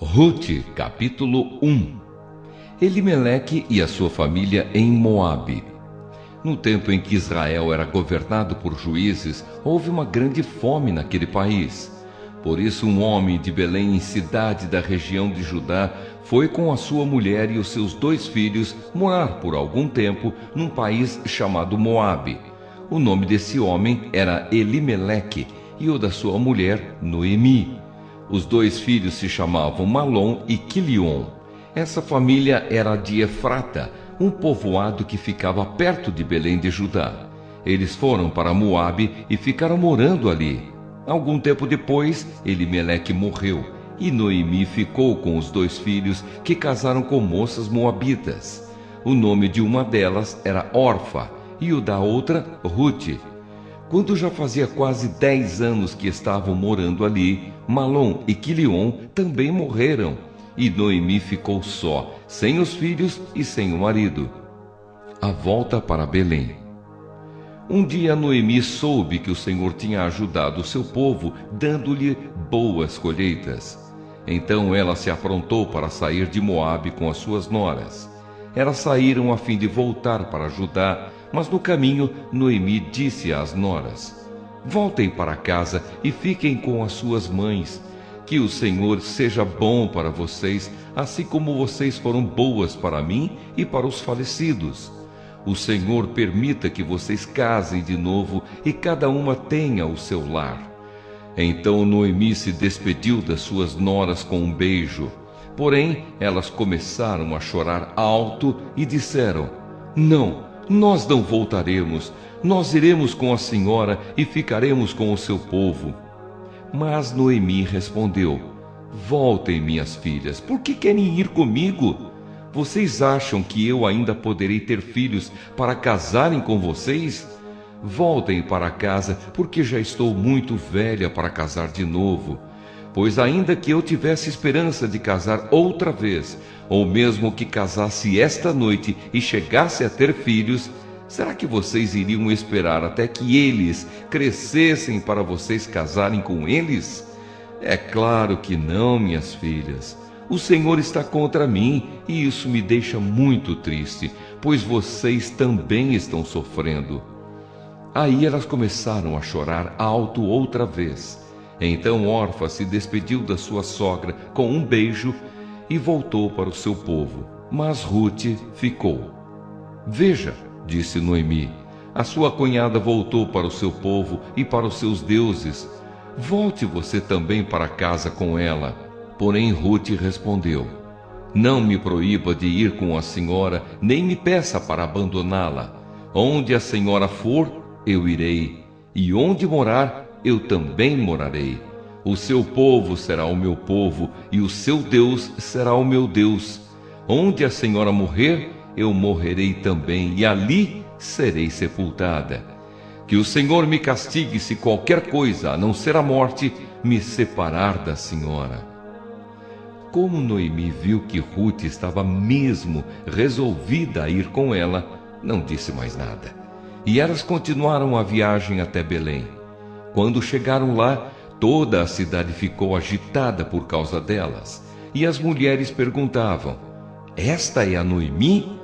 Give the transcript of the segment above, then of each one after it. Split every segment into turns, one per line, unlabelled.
Rute, capítulo 1. Elimeleque e a sua família em Moabe. No tempo em que Israel era governado por juízes, houve uma grande fome naquele país. Por isso um homem de Belém, cidade da região de Judá, foi com a sua mulher e os seus 2 filhos morar por algum tempo num país chamado Moabe. O nome desse homem era Elimeleque e o da sua mulher, Noemi. Os 2 filhos se chamavam Malom e Quilion. Essa família era de Efrata, um povoado que ficava perto de Belém de Judá. Eles foram para Moabe e ficaram morando ali. Algum tempo depois, Elimeleque morreu e Noemi ficou com os 2 filhos que casaram com moças moabitas. O nome de uma delas era Orfa e o da outra, Rute. Quando já fazia quase 10 anos que estavam morando ali, Malom e Quilion também morreram, e Noemi ficou só, sem os filhos e sem o marido. A volta para Belém. Um dia Noemi soube que o Senhor tinha ajudado o seu povo, dando-lhe boas colheitas. Então ela se aprontou para sair de Moabe com as suas noras. Elas saíram a fim de voltar para Judá, mas no caminho Noemi disse às noras: voltem para casa e fiquem com as suas mães. Que o Senhor seja bom para vocês, assim como vocês foram boas para mim e para os falecidos. O Senhor permita que vocês casem de novo e cada uma tenha o seu lar. Então Noemi se despediu das suas noras com um beijo. Porém, elas começaram a chorar alto e disseram: não, nós não voltaremos. Nós iremos com a senhora e ficaremos com o seu povo. Mas Noemi respondeu: voltem, minhas filhas, por que querem ir comigo? Vocês acham que eu ainda poderei ter filhos para casarem com vocês? Voltem para casa, porque já estou muito velha para casar de novo. Pois ainda que eu tivesse esperança de casar outra vez, ou mesmo que casasse esta noite e chegasse a ter filhos, será que vocês iriam esperar até que eles crescessem para vocês casarem com eles? É claro que não, minhas filhas. O Senhor está contra mim e isso me deixa muito triste, pois vocês também estão sofrendo. Aí elas começaram a chorar alto outra vez. Então Orfa se despediu da sua sogra com um beijo e voltou para o seu povo. Mas Rute ficou. Veja, disse Noemi, a sua cunhada voltou para o seu povo e para os seus deuses. Volte você também para casa com ela. Porém Rute respondeu: não me proíba de ir com a senhora, nem me peça para abandoná-la. Onde a senhora for, eu irei, e onde morar, eu também morarei. O seu povo será o meu povo, e o seu Deus será o meu Deus. Onde a senhora morrer, eu morrerei também, e ali serei sepultada. Que o Senhor me castigue se qualquer coisa, a não ser a morte, me separar da senhora. Como Noemi viu que Rute estava mesmo resolvida a ir com ela, não disse mais nada. E elas continuaram a viagem até Belém. Quando chegaram lá, toda a cidade ficou agitada por causa delas. E as mulheres perguntavam: esta é a Noemi?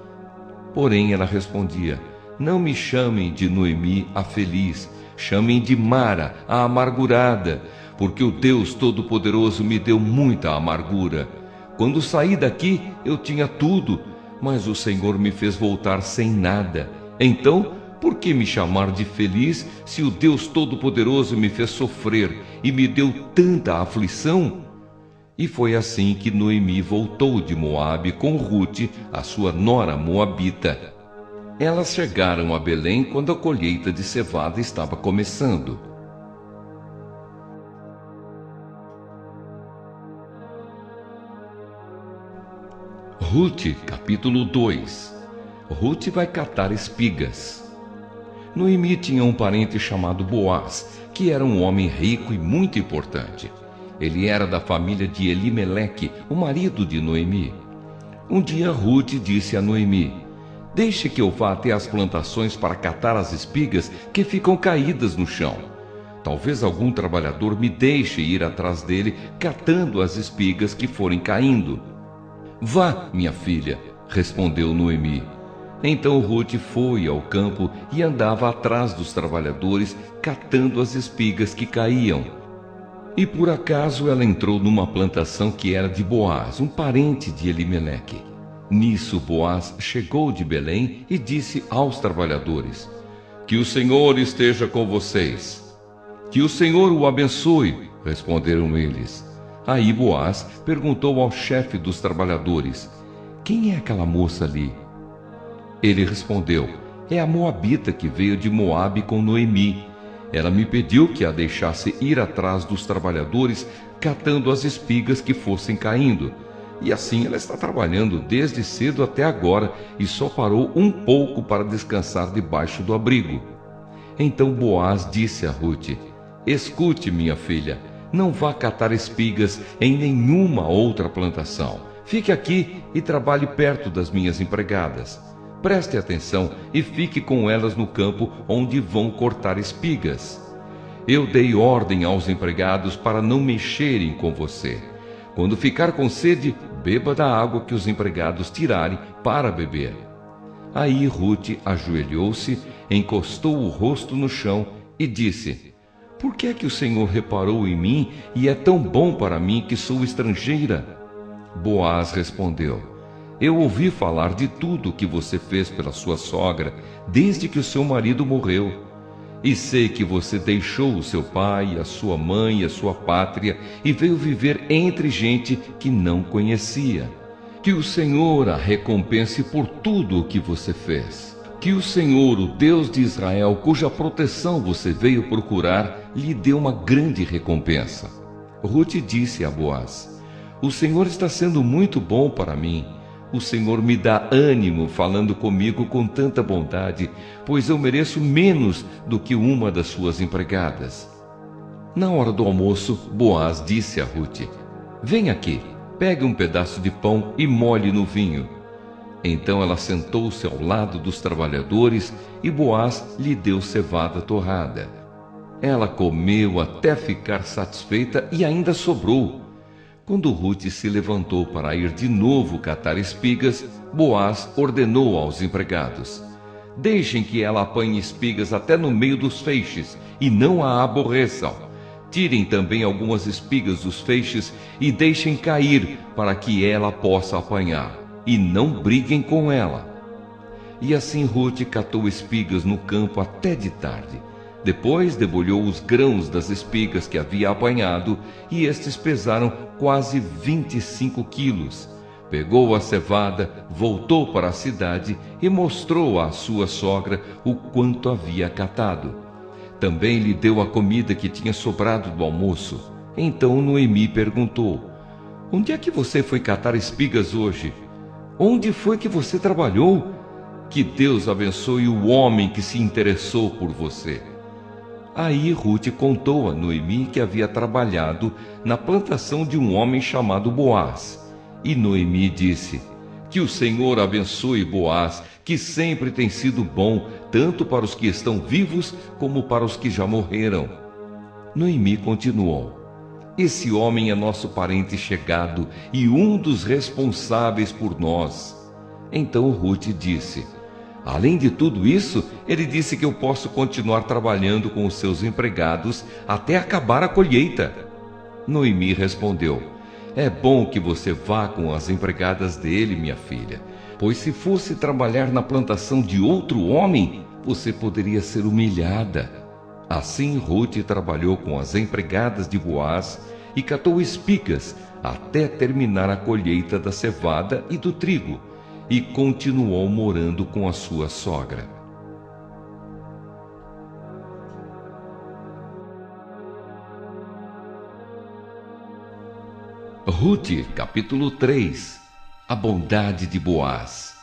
Porém ela respondia: não me chamem de Noemi a feliz, chamem de Mara a amargurada, porque o Deus Todo-Poderoso me deu muita amargura. Quando saí daqui eu tinha tudo, mas o Senhor me fez voltar sem nada. Então, por que me chamar de feliz se o Deus Todo-Poderoso me fez sofrer e me deu tanta aflição? E foi assim que Noemi voltou de Moabe com Rute, a sua nora moabita. Elas chegaram a Belém quando a colheita de cevada estava começando. Rute, capítulo 2. Rute vai catar espigas. Noemi tinha um parente chamado Boaz, que era um homem rico e muito importante. Ele era da família de Elimeleque, o marido de Noemi. Um dia Rute disse a Noemi: deixe que eu vá até as plantações para catar as espigas que ficam caídas no chão. Talvez algum trabalhador me deixe ir atrás dele, catando as espigas que forem caindo. Vá, minha filha, respondeu Noemi. Então Rute foi ao campo e andava atrás dos trabalhadores, catando as espigas que caíam. E por acaso ela entrou numa plantação que era de Boaz, um parente de Elimeleque. Nisso Boaz chegou de Belém e disse aos trabalhadores: Que o Senhor esteja com vocês. Que o Senhor o abençoe, responderam eles. Aí Boaz perguntou ao chefe dos trabalhadores: Quem é aquela moça ali? Ele respondeu: É a moabita que veio de Moabe com Noemi. Ela me pediu que a deixasse ir atrás dos trabalhadores, catando as espigas que fossem caindo. E assim ela está trabalhando desde cedo até agora e só parou um pouco para descansar debaixo do abrigo. Então Boaz disse a Rute: Escute, minha filha, não vá catar espigas em nenhuma outra plantação. Fique aqui e trabalhe perto das minhas empregadas. Preste atenção e fique com elas no campo onde vão cortar espigas. Eu dei ordem aos empregados para não mexerem com você. Quando ficar com sede, beba da água que os empregados tirarem para beber. Aí Rute ajoelhou-se, encostou o rosto no chão e disse: Por que é que o Senhor reparou em mim e é tão bom para mim que sou estrangeira? Boaz respondeu: Eu ouvi falar de tudo o que você fez pela sua sogra desde que o seu marido morreu. E sei que você deixou o seu pai, a sua mãe e a sua pátria e veio viver entre gente que não conhecia. Que o Senhor a recompense por tudo o que você fez. Que o Senhor, o Deus de Israel, cuja proteção você veio procurar, lhe dê uma grande recompensa. Rute disse a Boaz: O Senhor está sendo muito bom para mim. O Senhor me dá ânimo falando comigo com tanta bondade, pois eu mereço menos do que uma das suas empregadas. Na hora do almoço, Boaz disse a Rute: Vem aqui, pegue um pedaço de pão e molhe no vinho. Então ela sentou-se ao lado dos trabalhadores e Boaz lhe deu cevada torrada. Ela comeu até ficar satisfeita e ainda sobrou. Quando Rute se levantou para ir de novo catar espigas, Boaz ordenou aos empregados: Deixem que ela apanhe espigas até no meio dos feixes, e não a aborreçam. Tirem também algumas espigas dos feixes e deixem cair, para que ela possa apanhar, e não briguem com ela. E assim Rute catou espigas no campo até de tarde. Depois debulhou os grãos das espigas que havia apanhado, e estes pesaram quase 25 quilos. Pegou a cevada, voltou para a cidade e mostrou à sua sogra o quanto havia catado. Também lhe deu a comida que tinha sobrado do almoço. Então Noemi perguntou: Onde é que você foi catar espigas hoje? Onde foi que você trabalhou? Que Deus abençoe o homem que se interessou por você. Aí Rute contou a Noemi que havia trabalhado na plantação de um homem chamado Boaz. E Noemi disse: Que o Senhor abençoe Boaz, que sempre tem sido bom, tanto para os que estão vivos como para os que já morreram. Noemi continuou: Esse homem é nosso parente chegado e um dos responsáveis por nós. Então Rute disse: Além de tudo isso, ele disse que eu posso continuar trabalhando com os seus empregados até acabar a colheita. Noemi respondeu: É bom que você vá com as empregadas dele, minha filha, pois se fosse trabalhar na plantação de outro homem, você poderia ser humilhada. Assim Rute trabalhou com as empregadas de Boaz e catou espigas até terminar a colheita da cevada e do trigo, e continuou morando com a sua sogra. Rute, capítulo 3. A bondade de Boaz.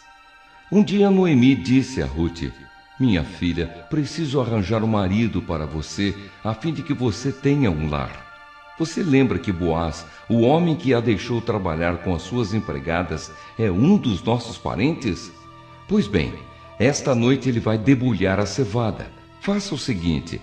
Um dia Noemi disse a Rute: Minha filha, preciso arranjar um marido para você, a fim de que você tenha um lar. Você lembra que Boaz, o homem que a deixou trabalhar com as suas empregadas, é um dos nossos parentes? Pois bem, esta noite ele vai debulhar a cevada. Faça o seguinte: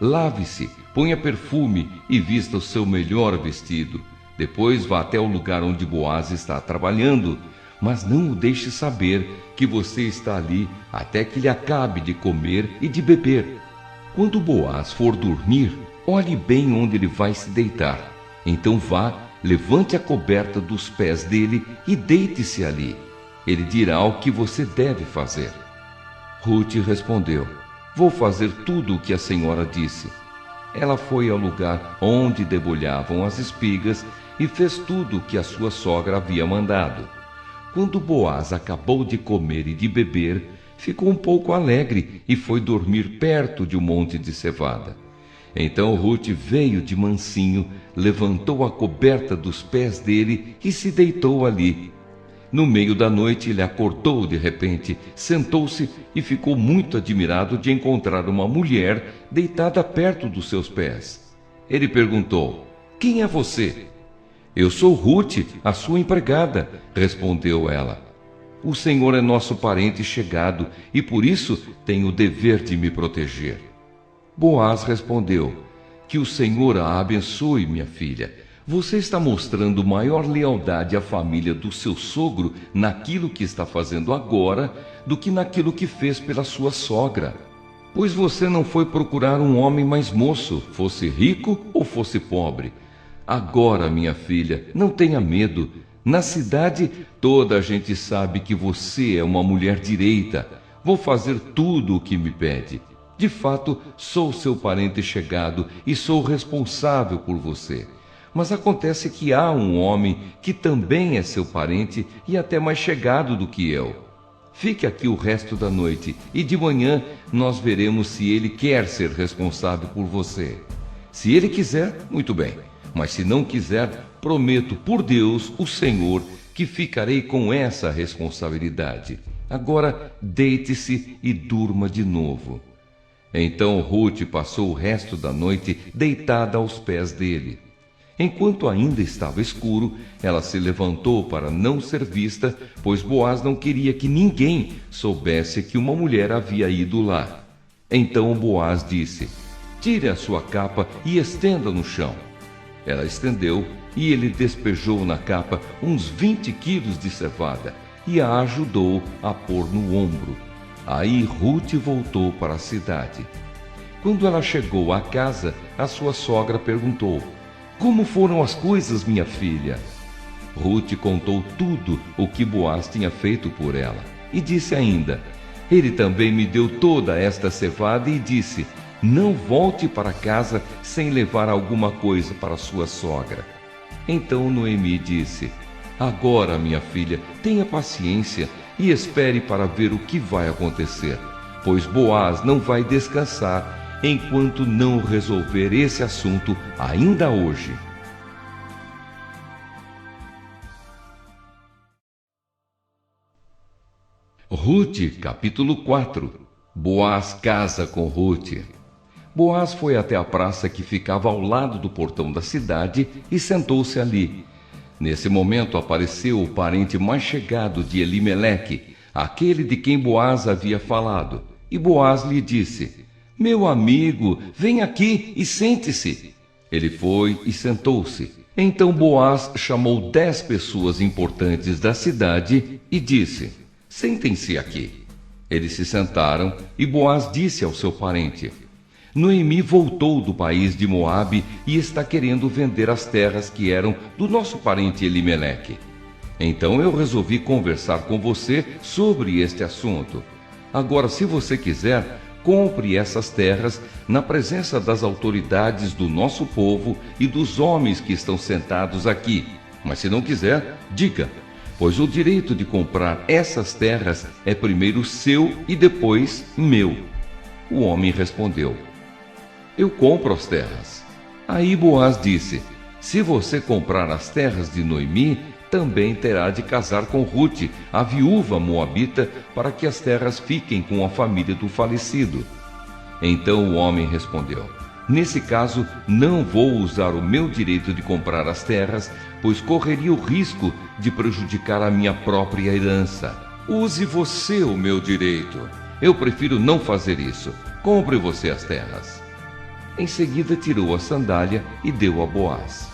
lave-se, ponha perfume e vista o seu melhor vestido. Depois vá até o lugar onde Boaz está trabalhando, mas não o deixe saber que você está ali até que ele acabe de comer e de beber. Quando Boaz for dormir, olhe bem onde ele vai se deitar. Então vá, levante a coberta dos pés dele e deite-se ali. Ele dirá o que você deve fazer. Ruth respondeu: vou fazer tudo o que a senhora disse. Ela foi ao lugar onde debulhavam as espigas e fez tudo o que a sua sogra havia mandado. Quando Boaz acabou de comer e de beber, ficou um pouco alegre e foi dormir perto de um monte de cevada. Então Ruth veio de mansinho, levantou a coberta dos pés dele e se deitou ali. No meio da noite ele acordou de repente, sentou-se e ficou muito admirado de encontrar uma mulher deitada perto dos seus pés. Ele perguntou: quem é você? Eu sou Ruth, a sua empregada, respondeu ela. O Senhor é nosso parente chegado e por isso tem o dever de me proteger. Boaz respondeu: que o Senhor a abençoe, minha filha. Você está mostrando maior lealdade à família do seu sogro naquilo que está fazendo agora do que naquilo que fez pela sua sogra. Pois você não foi procurar um homem mais moço, fosse rico ou fosse pobre. Agora, minha filha, não tenha medo. Na cidade, toda a gente sabe que você é uma mulher direita. Vou fazer tudo o que me pede. De fato, sou seu parente chegado e sou responsável por você. Mas acontece que há um homem que também é seu parente e até mais chegado do que eu. Fique aqui o resto da noite e de manhã nós veremos se ele quer ser responsável por você. Se ele quiser, muito bem. Mas se não quiser, prometo por Deus, o Senhor, que ficarei com essa responsabilidade. Agora deite-se e durma de novo. Então Ruth passou o resto da noite deitada aos pés dele. Enquanto ainda estava escuro, ela se levantou para não ser vista, pois Boaz não queria que ninguém soubesse que uma mulher havia ido lá. Então Boaz disse: tire a sua capa e estenda no chão. Ela estendeu e ele despejou na capa uns 20 quilos de cevada e a ajudou a pôr no ombro. Aí Ruth voltou para a cidade. Quando ela chegou à casa, a sua sogra perguntou: como foram as coisas, minha filha? Ruth contou tudo o que Boaz tinha feito por ela e disse ainda: ele também me deu toda esta cevada e disse: não volte para casa sem levar alguma coisa para sua sogra. Então Noemi disse: agora, minha filha, tenha paciência e espere para ver o que vai acontecer, pois Boaz não vai descansar enquanto não resolver esse assunto ainda hoje. Ruth, capítulo 4. Boaz casa com Ruth. Boaz foi até a praça que ficava ao lado do portão da cidade e sentou-se ali. Nesse momento apareceu o parente mais chegado de Elimeleque, aquele de quem Boaz havia falado. E Boaz lhe disse: meu amigo, vem aqui e sente-se. Ele foi e sentou-se. Então Boaz chamou 10 pessoas importantes da cidade e disse: sentem-se aqui. Eles se sentaram e Boaz disse ao seu parente: Noemi voltou do país de Moabe e está querendo vender as terras que eram do nosso parente Elimeleque. Então eu resolvi conversar com você sobre este assunto. Agora, se você quiser, compre essas terras na presença das autoridades do nosso povo e dos homens que estão sentados aqui. Mas se não quiser, diga, pois o direito de comprar essas terras é primeiro seu e depois meu. O homem respondeu: eu compro as terras. Aí Boaz disse: se você comprar as terras de Noemi, também terá de casar com Ruth, a viúva moabita, para que as terras fiquem com a família do falecido. Então o homem respondeu: nesse caso, não vou usar o meu direito de comprar as terras, pois correria o risco de prejudicar a minha própria herança. Use você o meu direito. Eu prefiro não fazer isso. Compre você as terras. Em seguida tirou a sandália e deu a Boaz.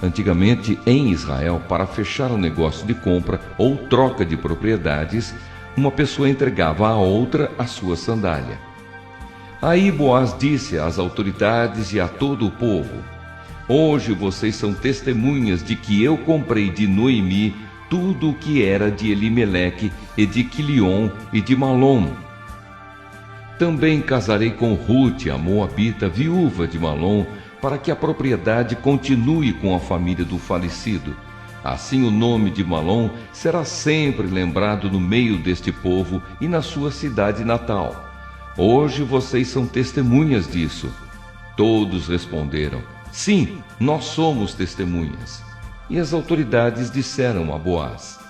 Antigamente, em Israel, para fechar um negócio de compra ou troca de propriedades, uma pessoa entregava à outra a sua sandália. Aí Boaz disse às autoridades e a todo o povo: Hoje vocês são testemunhas de que eu comprei de Noemi tudo o que era de Elimeleque e de Quilion e de Malom. Também casarei com Rute, a moabita, viúva de Malom, para que a propriedade continue com a família do falecido. Assim o nome de Malom será sempre lembrado no meio deste povo e na sua cidade natal. Hoje vocês são testemunhas disso. Todos responderam: Sim, nós somos testemunhas. E as autoridades disseram a Boaz: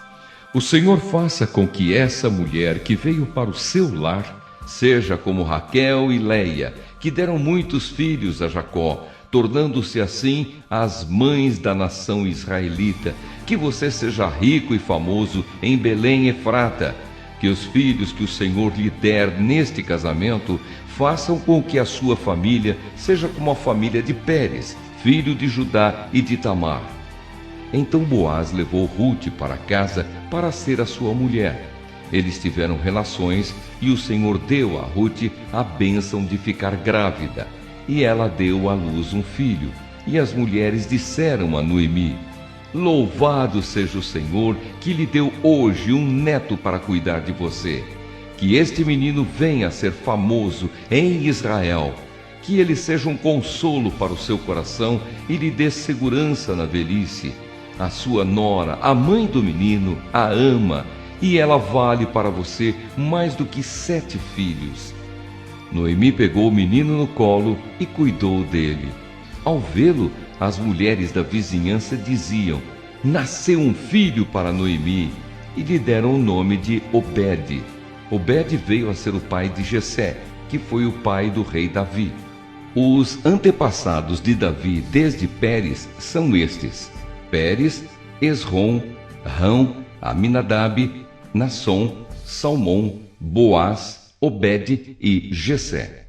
O Senhor faça com que essa mulher que veio para o seu lar seja como Raquel e Leia, que deram muitos filhos a Jacó, tornando-se assim as mães da nação israelita. Que você seja rico e famoso em Belém Efrata. Que os filhos que o Senhor lhe der neste casamento façam com que a sua família seja como a família de Pérez, filho de Judá e de Tamar. Então Boaz levou Rute para casa para ser a sua mulher. Eles tiveram relações e o Senhor deu a Rute a bênção de ficar grávida. E ela deu à luz um filho. E as mulheres disseram a Noemi: Louvado seja o Senhor que lhe deu hoje um neto para cuidar de você. Que este menino venha a ser famoso em Israel. Que ele seja um consolo para o seu coração e lhe dê segurança na velhice. A sua nora, a mãe do menino, a ama, e ela vale para você mais do que 7 filhos. Noemi pegou o menino no colo e cuidou dele. Ao vê-lo, as mulheres da vizinhança diziam: Nasceu um filho para Noemi, e lhe deram o nome de Obed. Obed veio a ser o pai de Jessé, que foi o pai do rei Davi. Os antepassados de Davi desde Pérez são estes: Pérez, Esrom, Rão, Aminadab, Nasson, Salmom, Boaz, Obed e Jessé.